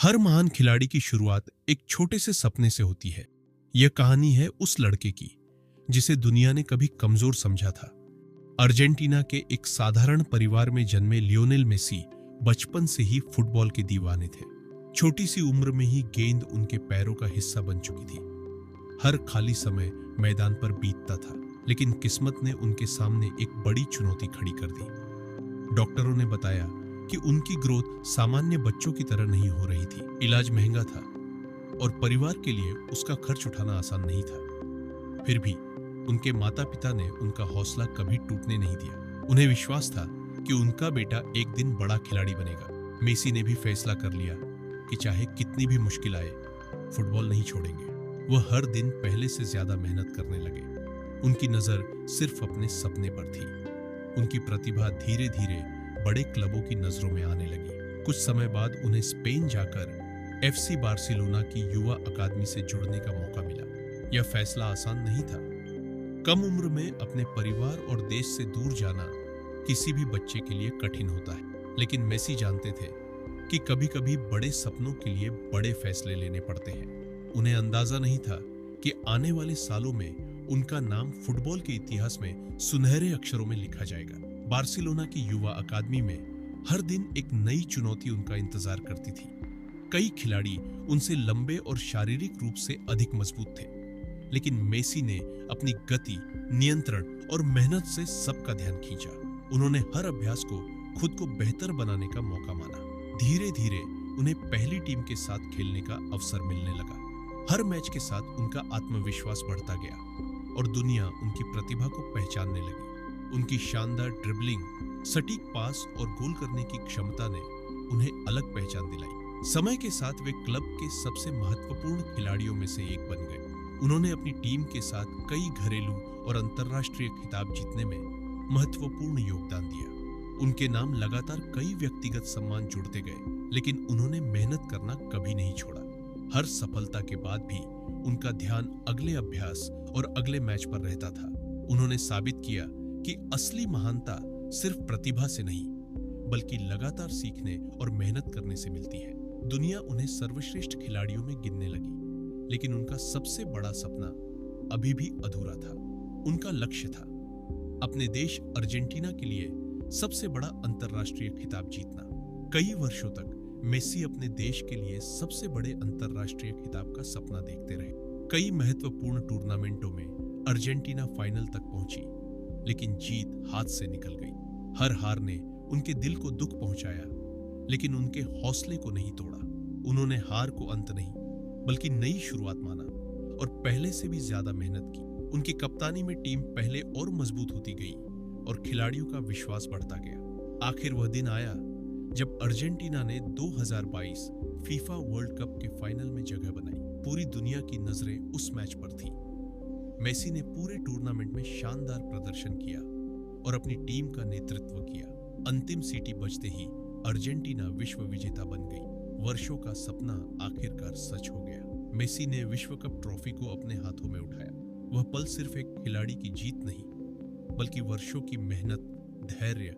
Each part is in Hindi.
हर महान खिलाड़ी की शुरुआत एक छोटे से सपने से होती है। यह कहानी है उस लड़के की जिसे दुनिया ने कभी कमजोर समझा था। अर्जेंटीना के एक साधारण परिवार में जन्मे लियोनेल मेसी बचपन से ही फुटबॉल के दीवाने थे। छोटी सी उम्र में ही गेंद उनके पैरों का हिस्सा बन चुकी थी। हर खाली समय मैदान पर बीतता था, लेकिन किस्मत ने उनके सामने एक बड़ी चुनौती खड़ी कर दी। डॉक्टरों ने बताया कि उनकी ग्रोथ सामान्य बच्चों की तरह नहीं हो रही थी। इलाज महंगा था और परिवार के लिए उसका खर्च उठाना आसान नहीं था। फिर भी उनके माता पिता ने उनका हौसला कभी टूटने नहीं दिया। उन्हें विश्वास था कि उनका बेटा एक दिन बड़ा खिलाड़ी बनेगा। मेसी ने भी फैसला कर लिया कि चाहे कितनी भी मुश्किल आए, फुटबॉल नहीं छोड़ेंगे। वह हर दिन पहले से ज्यादा मेहनत करने लगे। उनकी नजर सिर्फ अपने सपने पर थी। उनकी प्रतिभा धीरे धीरे बड़े क्लबों की नजरों में आने लगी। कुछ समय बाद उन्हें स्पेन जाकर एफसी बार्सिलोना की युवा अकादमी से जुड़ने का मौका मिला। यह फैसला आसान नहीं था। कम उम्र में अपने परिवार और देश से दूर जाना किसी भी बच्चे के लिए कठिन होता है, लेकिन मेसी जानते थे कि कभी-कभी बड़े सपनों के लिए बड़े फैसले लेने पड़ते हैं। उन्हें अंदाजा नहीं था कि आने वाले सालों में उनका नाम फुटबॉल के इतिहास में सुनहरे अक्षरों में लिखा जाएगा। बार्सिलोना की युवा अकादमी में हर दिन एक नई चुनौती उनका इंतजार करती थी। कई खिलाड़ी उनसे लंबे और शारीरिक रूप से अधिक मजबूत थे, लेकिन मेसी ने अपनी गति, नियंत्रण और मेहनत से सबका ध्यान खींचा। उन्होंने हर अभ्यास को खुद को बेहतर बनाने का मौका माना। धीरे धीरे उन्हें पहली टीम के साथ खेलने का अवसर मिलने लगा। हर मैच के साथ उनका आत्मविश्वास बढ़ता गया और दुनिया उनकी प्रतिभा को पहचानने लगी। उनकी शानदार ड्रिबलिंग, सटीक पास और गोल करने की क्षमता ने उन्हें अलग पहचान दिलाई। समय के साथ वे क्लब के सबसे महत्वपूर्ण खिलाड़ियों में से एक बन गए। उन्होंने अपनी टीम के साथ कई घरेलू और अंतर्राष्ट्रीय खिताब जीतने में महत्वपूर्ण योगदान दिया। उनके नाम लगातार कई व्यक्तिगत सम्मान जुड़ते गए, लेकिन उन्होंने मेहनत करना कभी नहीं छोड़ा। हर सफलता के बाद भी उनका ध्यान अगले अभ्यास और अगले मैच पर रहता था। उन्होंने साबित किया कि असली महानता सिर्फ प्रतिभा से नहीं, बल्कि लगातार सीखने और मेहनत करने से मिलती है। दुनिया उन्हें सर्वश्रेष्ठ खिलाड़ियों में गिनने लगी, लेकिन उनका सबसे बड़ा सपना अभी भी अधूरा था। उनका लक्ष्य था अपने देश अर्जेंटीना के लिए सबसे बड़ा अंतर्राष्ट्रीय खिताब जीतना। कई वर्षों तक मेसी अपने देश के लिए सबसे बड़े अंतर्राष्ट्रीय खिताब का सपना देखते रहे। कई महत्वपूर्ण टूर्नामेंटों में अर्जेंटीना फाइनल तक पहुंची, लेकिन जीत हाथ से निकल गई। हर हार ने उनके दिल को दुख पहुंचाया, लेकिन उनके हौसले को नहीं तोड़ा। उन्होंने हार को अंत नहीं, बल्कि नई शुरुआत माना और पहले से भी ज्यादा मेहनत की। उनकी कप्तानी में टीम पहले और मजबूत होती गई और खिलाड़ियों का विश्वास बढ़ता गया। आखिर वह दिन आया जब अर्जेंटीना ने 2022 फीफा वर्ल्ड कप के फाइनल में जगह बनाई। पूरी दुनिया की नजरें उस मैच पर थी। मेसी ने पूरे टूर्नामेंट में शानदार प्रदर्शन किया और अपनी टीम का नेतृत्व किया। अंतिम सीटी बजते ही अर्जेंटीना विश्व विजेता बन गई। वर्षों का सपना आखिरकार सच हो गया। मेसी ने विश्व कप ट्रॉफी को अपने हाथों में उठाया। वह पल सिर्फ एक खिलाड़ी की जीत नहीं, बल्कि वर्षों की मेहनत, धैर्य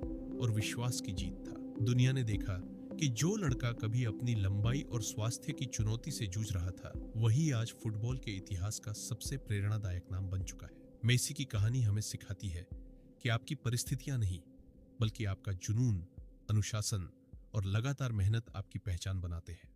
और विश्वास की जीत था। दुनिया ने देखा कि जो लड़का कभी अपनी लंबाई और स्वास्थ्य की चुनौती से जूझ रहा था, वही आज फुटबॉल के इतिहास का सबसे प्रेरणादायक नाम बन चुका है। मेसी की कहानी हमें सिखाती है कि आपकी परिस्थितियां नहीं, बल्कि आपका जुनून, अनुशासन और लगातार मेहनत आपकी पहचान बनाते हैं।